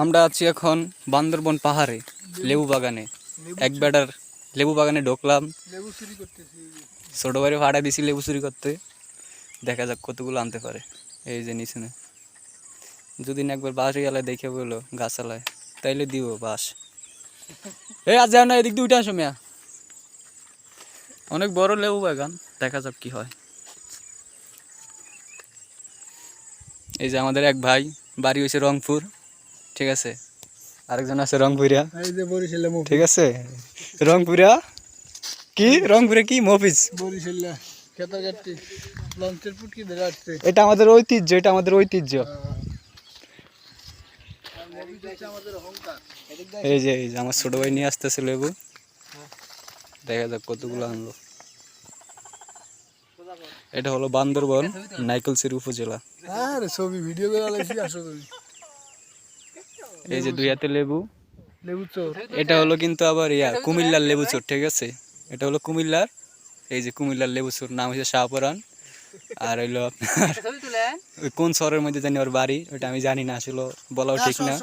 আমরা আছি এখন বান্দরবন পাহাড়ে লেবু বাগানে। এক বেটার লেবু বাগানে ঢুকলাম, লেবু চুরি করতেছি। ছোট ভাইরে ভাড়া দিছি লেবু চুরি করতে। দেখা যাক কতগুলো আনতে পারে। এই যে নিচে যদি না একবার বাঁশ গেলে দেখে বললো গাছালায় তাইলে দিব বাঁশ। এই আজ যাও না, এদিক দিয়ে উঠে আসো মিয়া। অনেক বড় লেবু বাগান, দেখা যাক কি হয়। এই যে আমাদের এক ভাই, বাড়ি হয়েছে রংপুর, ঠিক আছে। আরেকজন আছে রংপুরিয়া, এই যে বরিশালে মফিজ। ঠিক আছে। রংপুরিয়া কি, রংপুরে কি মফিজ। বরিশালে খেতাঘাটি লঞ্চের পুটকি ধরে আসছে। এটা আমাদের ঐতিহ্য, এটা আমাদের ঐতিহ্য। আমাদের অহংকার। এই যে আমার ছোট ভাই নিয়ে আসতেছে লেবু, দেখা যাক কতগুলো আনলো। এটা হলো বান্দরবন নাইকলসির উপজেলা। আরে ছবি ভিডিও করে আলাইছি, আসো তুমি। এই যে 2 হাতে লেবু। লেবু চোর। এটা হলো কিন্তু আবার কুমিল্লার লেবু চোর, ঠিক আছে। এটা হলো কুমিল্লার, এই যে কুমিল্লার লেবু চোর, নাম হচ্ছে শাহপরান। আর হইলো আপনার ওই কোন শহরের মধ্যে জানি ওর বাড়ি, ওইটা আমি জানি না, আসলে বলাও ঠিক না।